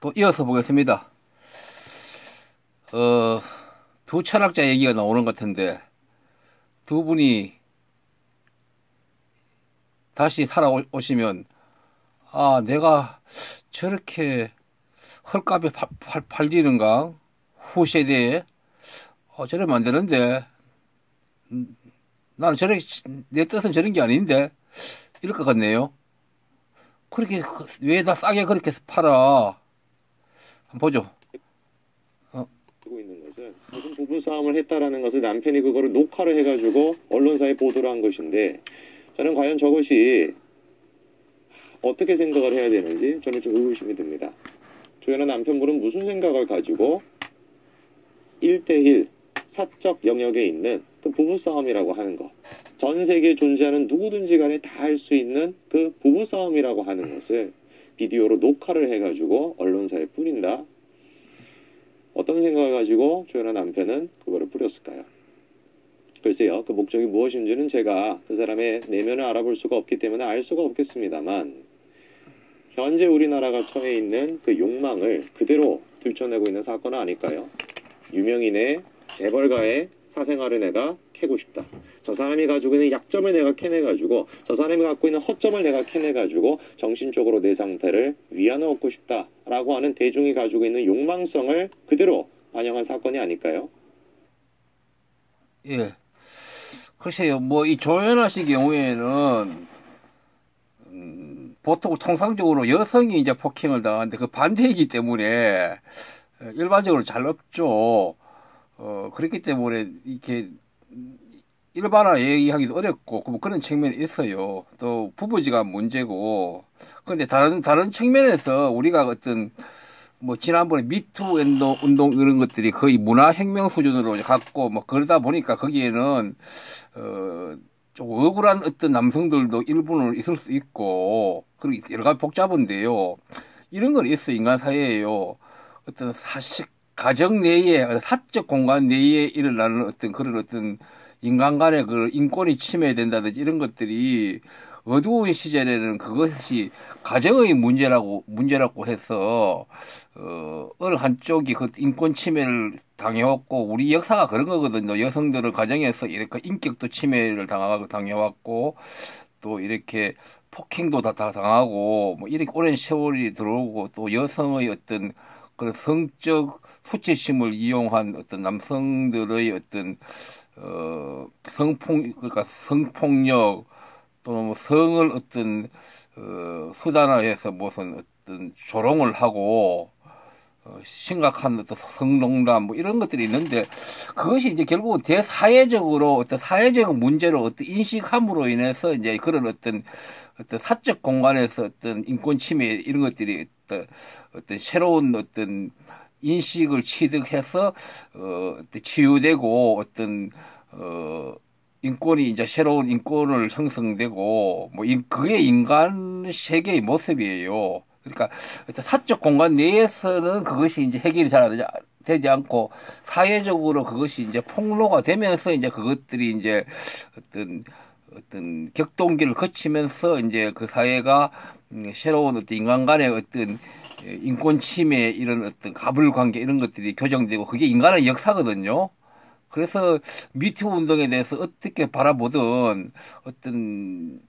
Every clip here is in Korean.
또 이어서 보겠습니다. 두 철학자 얘기가 나오는 것 같은데, 두 분이 다시 살아오시면, 아, 내가 저렇게 헐값에 팔리는가? 후세대에? 저러면 안 되는데, 나는 내 뜻은 저런 게 아닌데, 이럴 것 같네요. 그렇게, 왜 다 싸게 그렇게 팔아? 한번 보죠. 하고 있는 것은 무슨 부부싸움을 했다라는 것을 남편이 그거를 녹화를 해가지고 언론사에 보도를 한 것인데, 저는 과연 저것이 어떻게 생각을 해야 되는지 저는 좀 의구심이 듭니다. 조연아 남편분은 무슨 생각을 가지고 1대1 사적 영역에 있는 그 부부싸움이라고 하는 것, 전 세계에 존재하는 누구든지 간에 다 할 수 있는 그 부부싸움이라고 하는 것을 비디오로 녹화를 해가지고 언론사에 뿌린다. 어떤 생각을 가지고 조연아 남편은 그거를 뿌렸을까요? 글쎄요, 그 목적이 무엇인지는 제가 그 사람의 내면을 알아볼 수가 없기 때문에 알 수가 없겠습니다만, 현재 우리나라가 처해 있는 그 욕망을 그대로 들춰내고 있는 사건은 아닐까요? 유명인의 재벌가의 사생활을 내가 캐고 싶다. 저 사람이 가지고 있는 약점을 내가 캐내가지고, 저 사람이 갖고 있는 허점을 내가 캐내가지고 정신적으로 내 상태를 위안을 얻고 싶다라고 하는 대중이 가지고 있는 욕망성을 그대로 반영한 사건이 아닐까요? 예. 글쎄요, 뭐, 이 조연아 씨 경우에는, 보통 통상적으로 여성이 이제 폭행을 당하는데 그 반대이기 때문에 일반적으로 잘 없죠. 그렇기 때문에 이렇게 일반화 얘기하기도 어렵고 뭐 그런 측면이 있어요. 또 부부지간 문제고. 그런데 다른 측면에서 우리가 어떤 뭐 지난번에 미투 운동 이런 것들이 거의 문화혁명 수준으로 갔고 뭐 그러다 보니까 거기에는 좀 억울한 어떤 남성들도 일부는 있을 수 있고 그리고 여러 가지 복잡한데요. 이런 건 있어 인간 사회에요. 어떤 가정 내에 사적 공간 내에 일어나는 어떤 그런 어떤 인간 간의 그 인권이 침해된다든지 이런 것들이 어두운 시절에는 그것이 가정의 문제라고 해서, 어느 한쪽이 그 인권 침해를 당해왔고, 우리 역사가 그런 거거든요. 여성들은 가정에서 이렇게 인격도 침해를 당해왔고, 또 이렇게 폭행도 다 당하고, 뭐 이렇게 오랜 세월이 들어오고, 또 여성의 어떤 그런 성적 수치심을 이용한 어떤 남성들의 어떤 그러니까 성폭력 또는 뭐 성을 어떤 수단화해서 무슨 어떤 조롱을 하고 심각한 어떤 성농단 뭐 이런 것들이 있는데 그것이 이제 결국은 대사회적으로 어떤 사회적 문제로 어떤 인식함으로 인해서 이제 그런 어떤 사적 공간에서 어떤 인권 침해 이런 것들이 어떤 새로운 어떤 인식을 취득해서 어떤 치유되고 어떤 인권이 이제 새로운 인권을 형성되고 뭐 그게 인간 세계의 모습이에요. 그러니까 어떤 사적 공간 내에서는 그것이 이제 해결이 잘 안 되지 않고 사회적으로 그것이 이제 폭로가 되면서 이제 그것들이 이제 어떤 격동기를 거치면서 이제 그 사회가 새로운 어떤 인간 간의 어떤 인권 침해 이런 어떤 가불관계 이런 것들이 교정되고 그게 인간의 역사거든요. 그래서 미투 운동에 대해서 어떻게 바라보든 어떤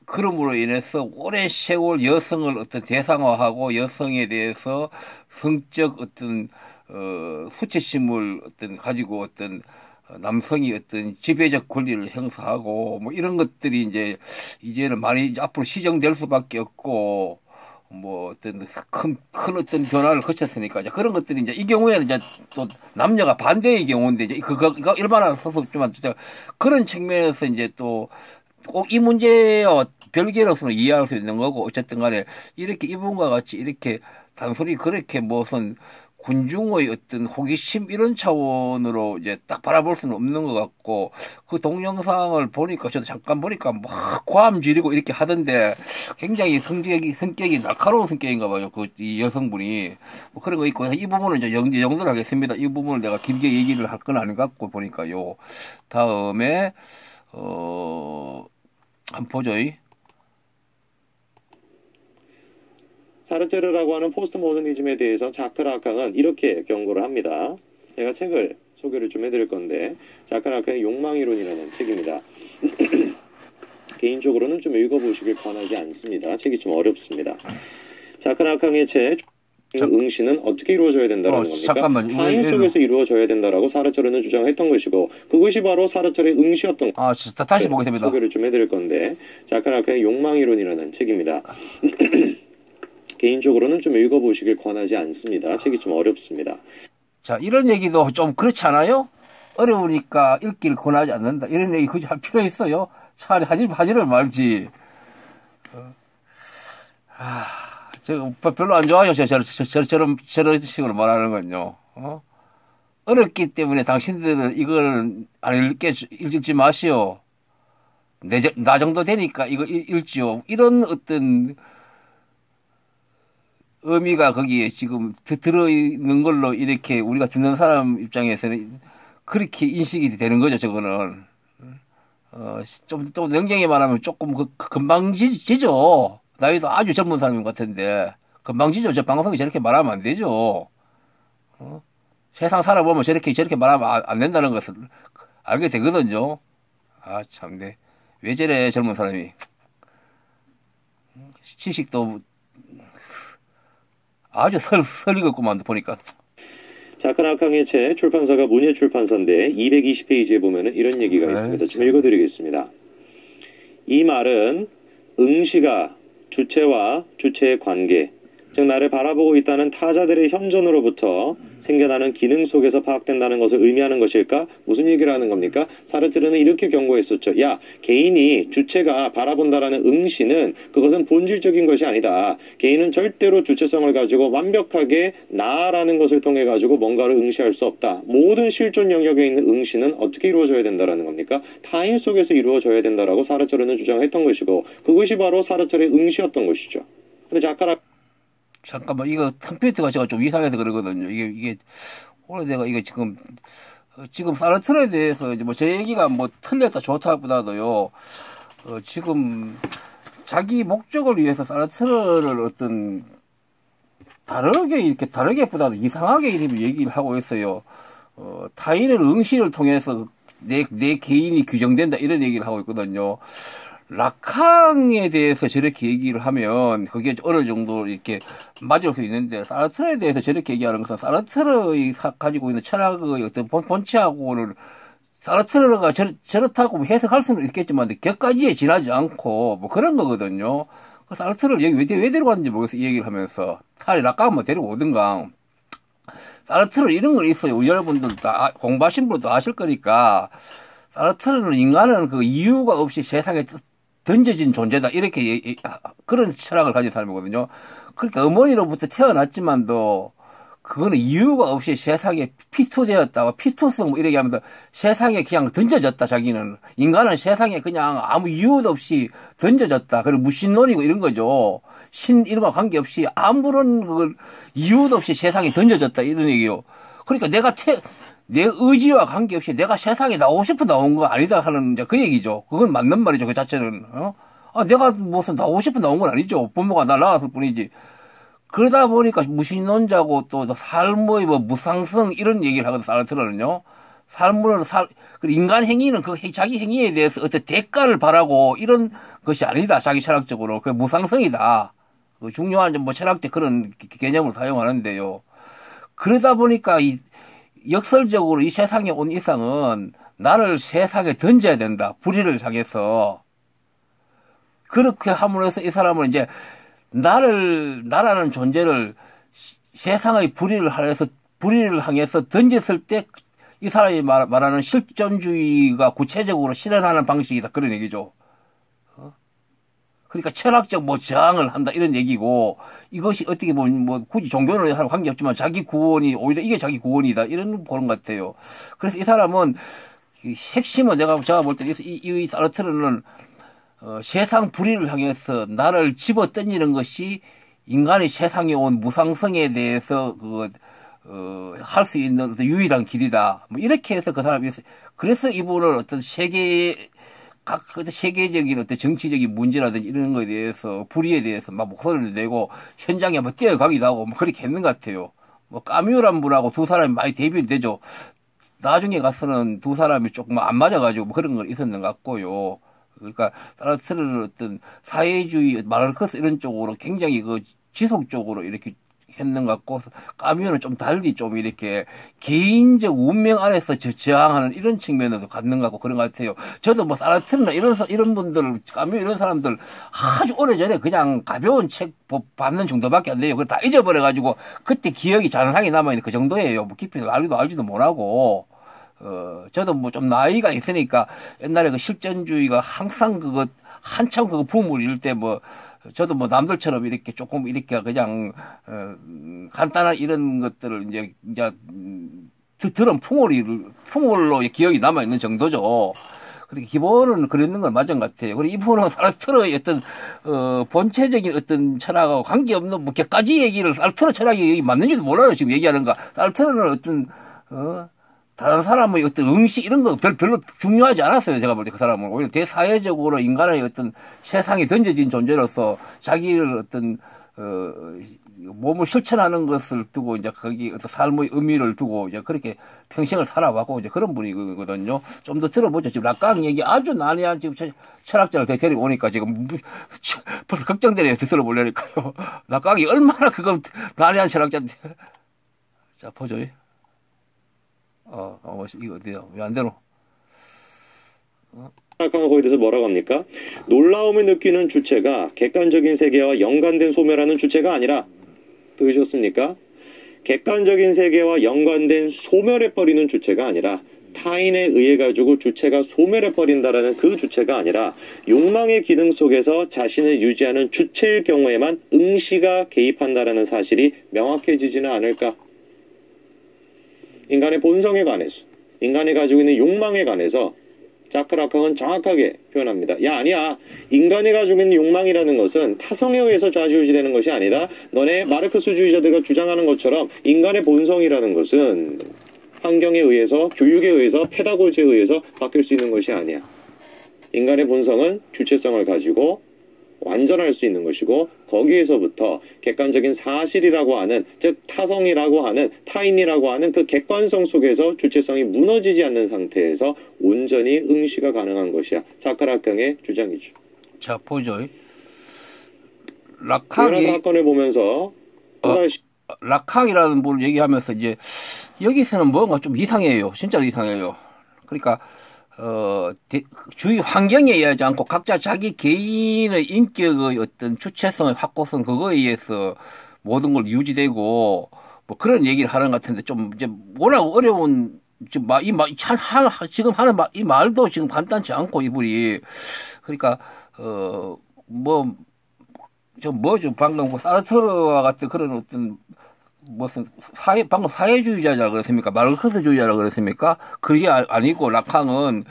그럼으로 인해서 오랜 세월 여성을 어떤 대상화하고 여성에 대해서 성적 어떤 수치심을 어떤 가지고 어떤 남성이 어떤 지배적 권리를 행사하고 뭐 이런 것들이 이제는 많이 이제 앞으로 시정될 수밖에 없고 뭐 어떤 큰 어떤 변화를 거쳤으니까 이제 그런 것들이 이제 이 경우에는 이제 또 남녀가 반대의 경우인데 이제 그거 일반화를 써서 좀 진짜 그런 측면에서 이제 또 꼭 이 문제와 별개로서는 이해할 수 있는 거고 어쨌든 간에 이렇게 이분과 같이 이렇게 단순히 그렇게 무슨 군중의 어떤 호기심 이런 차원으로 이제 딱 바라볼 수는 없는 것 같고 그 동영상을 보니까 저도 잠깐 보니까 막 고함 지르고 이렇게 하던데 굉장히 성격이 날카로운 성격인가 봐요. 그 이 여성분이 뭐 그런 거 있고 이 부분은 이제 정리를 하겠습니다. 이 부분을 내가 길게 얘기를 할 건 아닌 것 같고 보니까요. 다음에 한번 보죠. 사르트르라고 하는 포스트 모더니즘에 대해서 자크 라칸은 이렇게 경고를 합니다. 제가 책을 소개를 좀 해드릴 건데, 자크 라칸의 욕망이론이라는 책입니다. 개인적으로는 좀 읽어보시길 권하지 않습니다. 책이 좀 어렵습니다. 자크 라칸의 책 응시는 어떻게 이루어져야 된다는 겁니까? 잠깐만요. 타인 속에서 이루어져야 된다라고 사르트르는 주장했던 것이고, 그것이 바로 사르트르의 응시였던 것입니다. 다시 보겠습니다. 소개를 좀 해드릴 건데, 자크 라칸의 욕망이론이라는 책입니다. 개인적으로는 좀 읽어보시길 권하지 않습니다. 책이 좀 어렵습니다. 자, 이런 얘기도 좀 그렇지 않아요? 어려우니까 읽기를 권하지 않는다. 이런 얘기 굳이 할 필요 있어요? 차라리 하지를 말지. 저 별로 안 좋아요. 저런 식으로 말하는 건요. 어렵기 때문에 당신들은 이걸 안 읽지 마시오. 나 정도 되니까 이거 읽지요. 이런 어떤 의미가 거기에 지금 들어있는 걸로 이렇게 우리가 듣는 사람 입장에서는 그렇게 인식이 되는 거죠, 저거는. 좀 냉정히 말하면 조금 금방 지죠. 나이도 아주 젊은 사람인 것 같은데. 금방 지죠. 저 방송에 저렇게 말하면 안 되죠. 세상 살아보면 저렇게 말하면 안 된다는 것을 알게 되거든요. 참네. 왜 저래, 젊은 사람이. 지식도 아주 설익었구만, 보니까. 자크 라칸의 책 출판사가 문예출판사인데 220페이지에 보면은 이런 얘기가 있습니다. 좀 읽어드리겠습니다. 이 말은 응시가 주체와 주체의 관계, 즉 나를 바라보고 있다는 타자들의 현존으로부터 생겨나는 기능 속에서 파악된다는 것을 의미하는 것일까? 무슨 얘기를 하는 겁니까? 사르트르는 이렇게 경고했었죠. 야, 개인이 주체가 바라본다라는 응시는 그것은 본질적인 것이 아니다. 개인은 절대로 주체성을 가지고 완벽하게 나라는 것을 통해 가지고 뭔가를 응시할 수 없다. 모든 실존 영역에 있는 응시는 어떻게 이루어져야 된다라는 겁니까? 타인 속에서 이루어져야 된다라고 사르트르는 주장했던 것이고, 그것이 바로 사르트르의 응시였던 것이죠. 근데 잠깐만, 이거 컴퓨터가 제가 좀 이상해서 그러거든요. 이게 오늘 내가 이거 지금 사르트르에 대해서 뭐 제 얘기가 뭐 틀렸다 좋다보다도요. 지금 자기 목적을 위해서 사르트르를 어떤 다르게보다도 이상하게 얘기를 하고 있어요. 타인의 응시를 통해서 내 개인이 규정된다 이런 얘기를 하고 있거든요. 라캉에 대해서 저렇게 얘기를 하면 그게 어느 정도 이렇게 맞을 수 있는데, 사르트르에 대해서 저렇게 얘기하는 것은 사르트르의 가지고 있는 철학의 어떤 본체하고는 사르트르가 저렇다고 해석할 수는 있겠지만 격까지에 지나지 않고 뭐 그런 거거든요. 사르트르를 여기 왜 데리고 왔는지 모르겠어요. 이 얘기를 하면서 차라리 라캉 한번 데리고 오든가. 사르트르 이런 거 있어요. 우리 여러분들 다 공부하신 분도 아실 거니까. 사르트르는 인간은 그 이유가 없이 세상에 던져진 존재다. 이렇게 그런 철학을 가진 사람이거든요. 그러니까 어머니로부터 태어났지만도 그거는 이유가 없이 세상에 피투되었다. 피투성 뭐 이렇게 하면서 세상에 그냥 던져졌다. 자기는. 인간은 세상에 그냥 아무 이유도 없이 던져졌다. 그리고 무신론이고 이런 거죠. 신 이름과 관계없이 아무런 그걸 이유도 없이 세상에 던져졌다. 이런 얘기요. 그러니까 내 의지와 관계없이 내가 세상에 나오고 싶어 나온 거 아니다 하는 이제 그 얘기죠. 그건 맞는 말이죠. 그 자체는. 내가 무슨 나오고 싶어 나온 건 아니죠. 부모가 날 낳았을 뿐이지. 그러다 보니까 무신론자고 또 삶의 뭐 무상성 이런 얘기를 하거든, 사르트르는요. 인간 행위는 자기 행위에 대해서 어떤 대가를 바라고 이런 것이 아니다. 자기 철학적으로. 그 무상성이다. 중요한 뭐 철학적 그런 개념을 사용하는데요. 그러다 보니까 역설적으로 이 세상에 온 이상은 나를 세상에 던져야 된다. 불의를 향해서. 그렇게 함으로써 이 사람은 이제 나라는 존재를 세상의 불의를 향해서 던졌을 때 이 사람이 말하는 실존주의가 구체적으로 실현하는 방식이다. 그런 얘기죠. 그러니까 철학적 뭐 저항을 한다 이런 얘기고, 이것이 어떻게 보면 뭐 굳이 종교는 사람 관계없지만 자기 구원이 오히려 이게 자기 구원이다 이런 보는 것 같아요. 그래서 이 사람은 핵심은 제가 볼 때 이 사르트르는 세상 불의를 향해서 나를 집어 던지는 것이 인간이 세상에 온 무상성에 대해서 할 수 있는 어떤 유일한 길이다. 뭐 이렇게 해서 그 사람이 그래서 이분을 어떤 세계 각 세계적인 어떤 정치적인 문제라든지 이런 거에 대해서 불의에 대해서 막 목소리를 내고 현장에 뭐 뛰어가기도 하고 뭐 그렇게 했는 것 같아요. 뭐 까뮤란 분하고 두 사람이 많이 대비를 되죠. 나중에 가서는 두 사람이 조금 안 맞아가지고 뭐 그런 건 있었는 것 같고요. 그러니까 사르트르는 어떤 사회주의 마르크스 이런 쪽으로 굉장히 그 지속적으로 이렇게 했는 것 같고 까뮤는 좀 달리 좀 이렇게 개인적 운명 안에서 저항하는 이런 측면에도 갖는 것 같고 그런 것 같아요. 저도 뭐 사르트르나 이런 분들 까뮤 이런 사람들 아주 오래전에 그냥 가벼운 책 받는 정도밖에 안 돼요. 그걸 다 잊어버려가지고 그때 기억이 잔상이 남아있는 그 정도예요. 뭐 깊이 알지도 못하고. 저도 뭐 좀 나이가 있으니까 옛날에 그 실전주의가 항상 그거 한참 그거 붐을 이룰 때 뭐 저도 뭐 남들처럼 이렇게 조금 이렇게 그냥 간단한 이런 것들을 이제 들은 풍월로 기억이 남아 있는 정도죠. 그렇게 기본은 그랬는 건 맞은 것 같아요. 그리고 이분은 사르트르의 어떤 본체적인 어떤 철학하고 관계없는 뭐 격가지 얘기를 사르트르 철학이 맞는지도 몰라요. 지금 얘기하는 거. 사르트르는 어떤 다른 사람의 어떤 응식 이런 거 별로 중요하지 않았어요. 제가 볼 때 그 사람은 오히려 대사회적으로 인간의 어떤 세상에 던져진 존재로서 자기를 어떤 몸을 실천하는 것을 두고 이제 거기 어떤 삶의 의미를 두고 이제 그렇게 평생을 살아왔고 이제 그런 분이거든요. 좀 더 들어보죠. 지금 락강 얘기 아주 난해한 지금 철학자를 데리고 오니까 지금 벌써 걱정되네요. 들어보려니까요. 락강이 얼마나 그거 난해한 철학자인데. 자 보죠. 이거 어디야? 왜 안 되노? 락강은 거기에 대해서 뭐라고 합니까? 놀라움을 느끼는 주체가 객관적인 세계와 연관된 소멸하는 주체가 아니라 들으셨습니까? 객관적인 세계와 연관된 소멸해버리는 주체가 아니라 타인에 의해 가지고 주체가 소멸해버린다라는 그 주체가 아니라 욕망의 기능 속에서 자신을 유지하는 주체일 경우에만 응시가 개입한다라는 사실이 명확해지지는 않을까? 인간의 본성에 관해서, 인간이 가지고 있는 욕망에 관해서 자크 락강은 정확하게 표현합니다. 야, 아니야. 인간이 가지고 있는 욕망이라는 것은 타성에 의해서 좌지우지되는 것이 아니라 너네 마르크스주의자들과 주장하는 것처럼 인간의 본성이라는 것은 환경에 의해서, 교육에 의해서, 페다고지에 의해서 바뀔 수 있는 것이 아니야. 인간의 본성은 주체성을 가지고 완전할 수 있는 것이고 거기에서부터 객관적인 사실이라고 하는 즉 타성이라고 하는 타인이라고 하는 그 객관성 속에서 주체성이 무너지지 않는 상태에서 온전히 응시가 가능한 것이야. 자크 락강의 주장이죠. 자 보죠. 락강이 이런 사건을 보면서 락강이라는 분을 얘기하면서 이제 여기서는 뭔가 좀 이상해요. 진짜로 이상해요. 그러니까 주위 환경에 의하지 않고 각자 자기 개인의 인격의 어떤 주체성의 확고성 그거에 의해서 모든 걸 유지되고 뭐 그런 얘기를 하는 것 같은데 좀 이제 워낙 어려운 지금 지금 하는 이 말도 지금 간단치 않고 이분이 그러니까 뭐죠 방금 그 사르트르와 같은 그런 어떤 무슨 방금 사회주의자라고 그랬습니까? 마르크스주의자라고 그랬습니까? 그게 아니고 락강은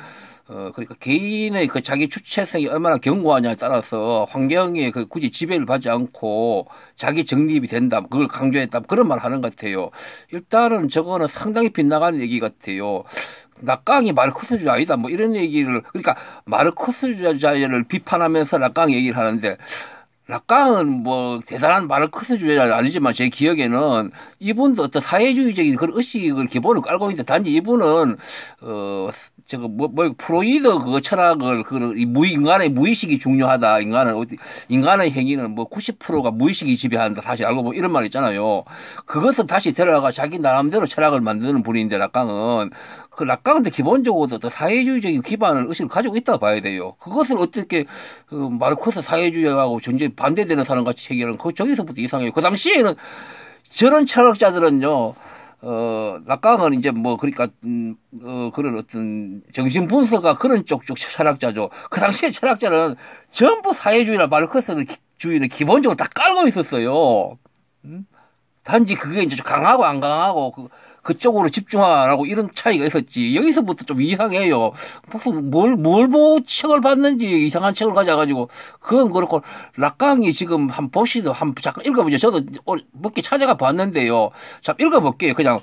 그러니까 개인의 그 자기 주체성이 얼마나 견고하냐에 따라서 환경에 그 굳이 지배를 받지 않고 자기 정립이 된다. 그걸 강조했다. 그런 말 하는 것 같아요. 일단은 저거는 상당히 빗나가는 얘기 같아요. 락강이 마르크스주의 아니다. 뭐 이런 얘기를 그러니까 마르크스주의자를 비판하면서 락강 얘기를 하는데 락강은 뭐 대단한 마르크스주의자는 아니지만 제 기억에는 이분도 어떤 사회주의적인 그런 의식을 기본을 깔고 있는데 단지 이분은 프로이드 그 철학을 인간의 무의식이 중요하다. 인간의 행위는 뭐 90%가 무의식이 지배한다. 사실 알고 보면 이런 말 있잖아요. 그것은 다시 데려가 자기 나름대로 철학을 만드는 분인데 락강은 그 락강은 기본적으로 또 사회주의적인 기반을 의식을 가지고 있다고 봐야 돼요. 그것을 어떻게 마르크스 사회주의하고 전제 반대되는 사람 같이 얘기하는 그 저기서부터 이상해요. 그 당시에는 저런 철학자들은요. 락강은 이제 뭐 그러니까 그런 어떤 정신 분석과 그런 쪽 철학자죠. 그 당시에 철학자는 전부 사회주의나 마르크스주의를 기본적으로 다 깔고 있었어요. 단지 그게 이제 강하고 안 강하고 그쪽으로 집중하라고 이런 차이가 있었지. 여기서부터 좀 이상해요. 무슨 뭘 보고 책을 봤는지 이상한 책을 가져가지고 그건 그렇고 락강이 지금 잠깐 읽어보죠. 저도 몇 개 찾아가 봤는데요. 잠 읽어볼게요. 그냥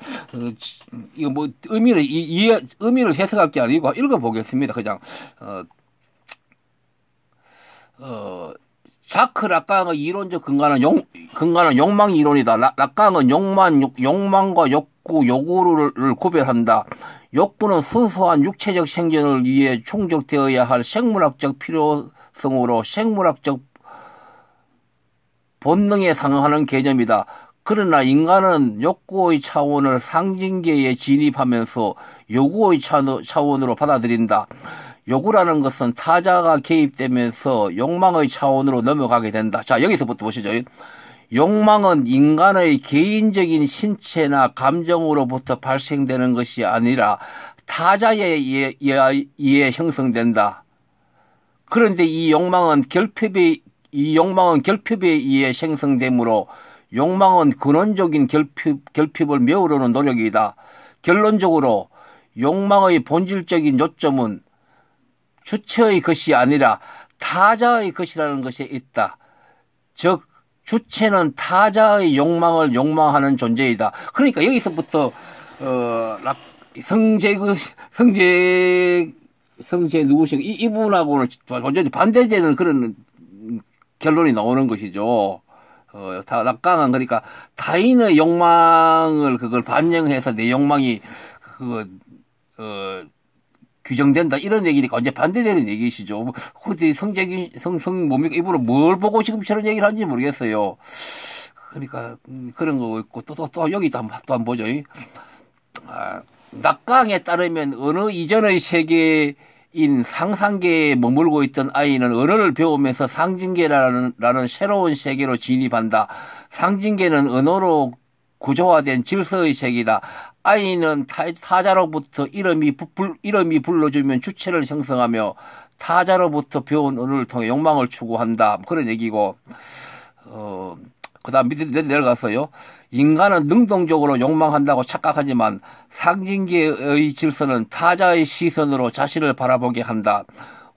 이거 뭐 의미를 해석할 게 아니고 읽어보겠습니다. 그냥 자크 락강의 이론적 근간은 욕망 이론이다. 락강은 욕망과 욕구, 요구를 구별한다. 욕구는 순수한 육체적 생존을 위해 충족되어야 할 생물학적 필요성으로 생물학적 본능에 상응하는 개념이다. 그러나 인간은 욕구의 차원을 상징계에 진입하면서 요구의 차원으로 받아들인다. 요구라는 것은 타자가 개입되면서 욕망의 차원으로 넘어가게 된다. 자, 여기서부터 보시죠. 욕망은 인간의 개인적인 신체나 감정으로부터 발생되는 것이 아니라 타자에 의해 형성된다. 그런데 이 욕망은 결핍에 의해 생성되므로 욕망은 근원적인 결핍을 메우려는 노력이다. 결론적으로 욕망의 본질적인 요점은 주체의 것이 아니라 타자의 것이라는 것에 있다. 즉 주체는 타자의 욕망을 욕망하는 존재이다. 그러니까 여기서부터 성재 누구신가 이분하고는 완전히 반대되는 그런 결론이 나오는 것이죠. 낙강은 그러니까 타인의 욕망을 그걸 반영해서 내 욕망이 규정된다 이런 얘기니까 완전 반대되는 얘기시죠. 근데 뭡니까 이분은 뭘 보고 지금 저런 얘기를 하는지 모르겠어요. 그러니까 그런 거 있고 또 여기 또 한번 보죠. 낙강에 따르면 어느 이전의 세계인 상상계에 머물고 있던 아이는 언어를 배우면서 상징계라는 새로운 세계로 진입한다. 상징계는 언어로 구조화된 질서의 세계다. 아이는 타자로부터 이름이 불러주면 주체를 형성하며 타자로부터 배운 언어를 통해 욕망을 추구한다. 그런 얘기고, 그 다음 밑에 내려갔어요. 인간은 능동적으로 욕망한다고 착각하지만 상징계의 질서는 타자의 시선으로 자신을 바라보게 한다.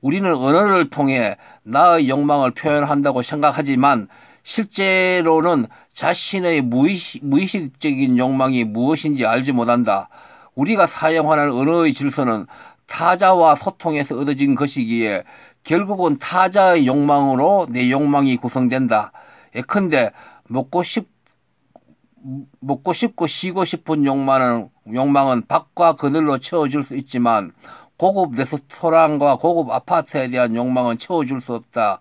우리는 언어를 통해 나의 욕망을 표현한다고 생각하지만 실제로는 자신의 무의식적인 욕망이 무엇인지 알지 못한다. 우리가 사용하는 언어의 질서는 타자와 소통해서 얻어진 것이기에 결국은 타자의 욕망으로 내 욕망이 구성된다. 예컨대 먹고 싶고 쉬고 싶은 욕망은 밖과 그늘로 채워질 수 있지만 고급 레스토랑과 고급 아파트에 대한 욕망은 채워질 수 없다.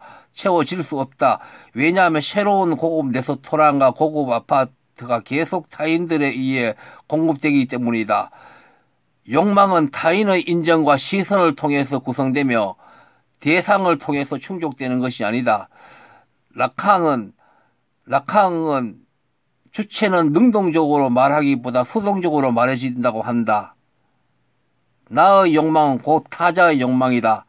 왜냐하면 새로운 고급 레스토랑과 고급 아파트가 계속 타인들에 의해 공급되기 때문이다. 욕망은 타인의 인정과 시선을 통해서 구성되며 대상을 통해서 충족되는 것이 아니다. 라캉은 주체는 능동적으로 말하기보다 수동적으로 말해진다고 한다. 나의 욕망은 곧 타자의 욕망이다.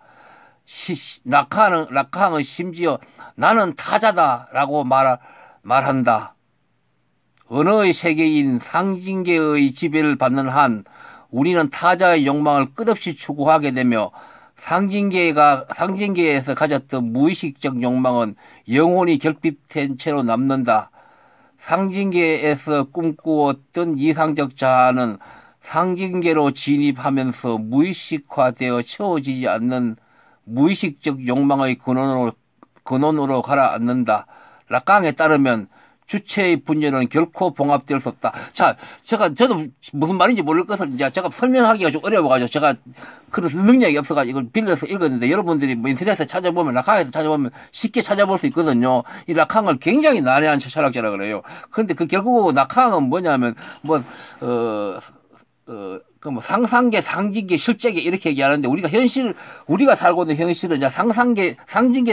라캉은 심지어 나는 타자다라고 말한다. 언어의 세계인 상징계의 지배를 받는 한 우리는 타자의 욕망을 끝없이 추구하게 되며 상징계에서 가졌던 무의식적 욕망은 영원히 결핍된 채로 남는다. 상징계에서 꿈꾸었던 이상적 자아는 상징계로 진입하면서 무의식화되어 채워지지 않는 무의식적 욕망의 근원으로 가라앉는다. 라캉에 따르면 주체의 분열은 결코 봉합될 수 없다. 자, 저도 무슨 말인지 모를 것을 이제 제가 설명하기가 좀 어려워가지고 제가 그런 능력이 없어가지고 이걸 빌려서 읽었는데 여러분들이 뭐 인터넷에 찾아보면 라캉에서 찾아보면 쉽게 찾아볼 수 있거든요. 이 라캉을 굉장히 난해한 철학자라 그래요. 그런데 결국 라캉은 뭐냐면 상상계, 상징계, 실제계 이렇게 얘기하는데 우리가 살고 있는 현실은 이제 상징계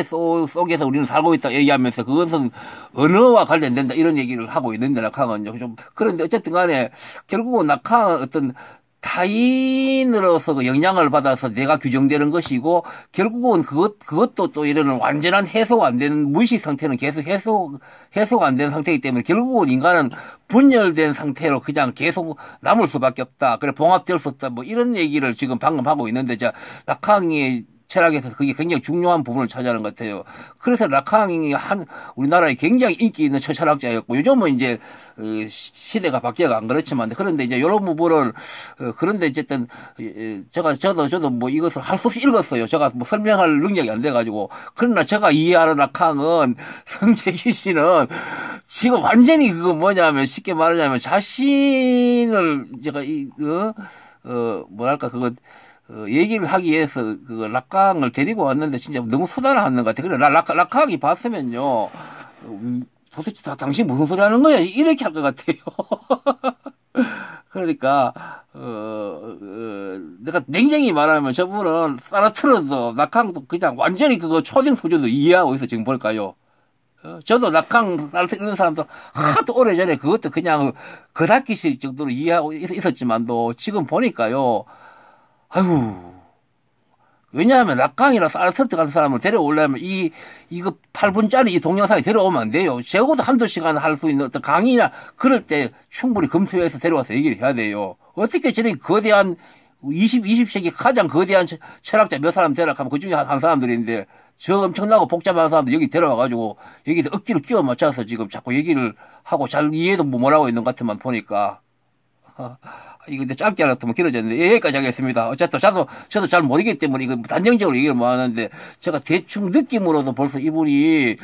속에서 우리는 살고 있다 얘기하면서 그것은 언어와 관련된다 이런 얘기를 하고 있는데 라캉은 좀 그런데 어쨌든 간에 결국은 라캉은 어떤 타인으로서 그 영향을 받아서 내가 규정되는 것이고 결국은 그것도 또 이런 완전한 해소가 안 되는 무의식 상태는 계속 해소가 안 되는 상태이기 때문에 결국은 인간은 분열된 상태로 그냥 계속 남을 수밖에 없다. 그래 봉합될 수 없다. 뭐 이런 얘기를 지금 방금 하고 있는데 라캉이 철학에서 그게 굉장히 중요한 부분을 차지하는 것 같아요. 그래서 라캉이 우리나라에 굉장히 인기 있는 철학자였고, 요즘은 이제 시대가 바뀌어가 안 그렇지만, 그런데 이제 이런 부분을 그런데 어쨌든 저도 뭐 이것을 할 수 없이 읽었어요. 제가 뭐 설명할 능력이 안 돼가지고. 그러나 제가 이해하는 라캉은 성재기 씨는 지금 완전히 그거 뭐냐면 쉽게 말하자면 자신을 제가 뭐랄까 그거 얘기를 하기 위해서 그 락강을 데리고 왔는데 진짜 너무 수단화하는 것 같아. 그래 락강이 봤으면요 도대체 당신 무슨 소리 하는 거야 이렇게 할 것 같아요. 그러니까 내가 냉정히 말하면 저분은 사르트르도 락강도 그냥 완전히 그거 초딩 수준도 이해하고 있어 지금 볼까요? 저도 락강 사르트르 이런 사람도 하도 오래전에 그것도 그냥 그닥기실 정도로 이해하고 있었지만도 지금 보니까요. 아유, 왜냐하면 락강이나 사르트르 같은 사람을 데려오려면 이거 8분짜리 이 동영상에 데려오면 안 돼요. 적어도 한두 시간 할 수 있는 어떤 강의나 그럴 때 충분히 검토해서 데려와서 얘기를 해야 돼요. 어떻게 저렇게 거대한 20세기 가장 거대한 철학자 몇 사람 데려가면 그 중에 한 사람들인데 저 엄청나고 복잡한 사람들 여기 데려와가지고 여기다 억지로 끼워 맞춰서 지금 자꾸 얘기를 하고 잘 이해도 못 하고 있는 것 같으만 보니까. 이거 근데 짧게 알았으면 길어졌는데 여기까지 하겠습니다. 어쨌든 저도 잘 모르기 때문에 이거 단정적으로 얘기를 못 하는데 제가 대충 느낌으로도 벌써 이분이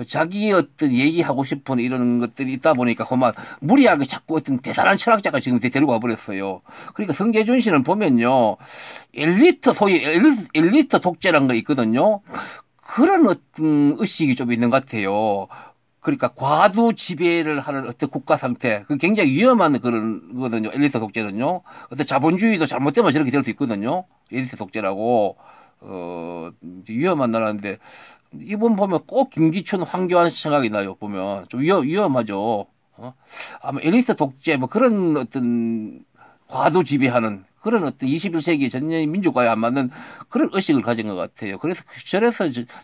자기 어떤 얘기하고 싶은 이런 것들이 있다 보니까 그만 무리하게 자꾸 어떤 대단한 철학자가 지금 데리고 와버렸어요. 그러니까 성재준 씨는 보면요. 소위 엘리트 독재라는 거 있거든요. 그런 어떤 의식이 좀 있는 것 같아요. 그러니까 과도 지배를 하는 어떤 국가 상태, 그 굉장히 위험한 그런 거거든요. 엘리트 독재는요. 어떤 자본주의도 잘못되면 저렇게 될 수 있거든요. 엘리트 독재라고 위험한 나라인데 이분 보면 꼭 김기춘, 황교안 생각이 나요. 보면 좀 위험하죠. 아마 엘리트 독재 뭐 그런 어떤 과도 지배하는 그런 어떤 21세기 전년 민주과에 안 맞는 그런 의식을 가진 것 같아요. 그래서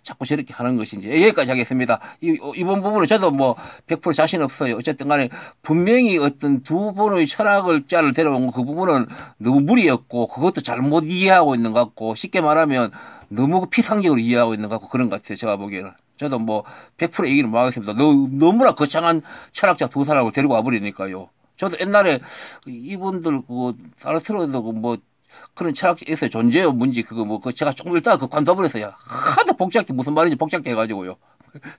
자꾸 저렇게 하는 것인지 여기까지 하겠습니다. 이번 부분은 저도 뭐 100% 자신 없어요. 어쨌든 간에 분명히 어떤 두 분의 철학자를 데려온 그 부분은 너무 무리였고 그것도 잘못 이해하고 있는 것 같고 쉽게 말하면 너무 피상적으로 이해하고 있는 것 같고 그런 것 같아요. 제가 보기에는. 저도 뭐 100% 얘기를 못 하겠습니다. 너무나 거창한 철학자 두 사람을 데리고 와버리니까요. 저도 옛날에 이분들 사르트르도 뭐 그런 철학자 있어요. 존재요 문제 그거 뭐 제가 조금 읽다가 그 관둬버렸어요. 하도 복잡해 무슨 말인지 복잡해 해가지고요.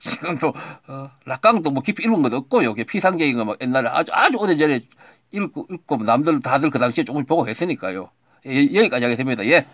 지금도 락강도 뭐 깊이 읽은 것도 없고요. 피상적인 거 막 옛날에 아주 오래전에 읽고 남들 다들 그 당시에 조금 보고 했으니까요. 여기까지 하겠습니다. 예.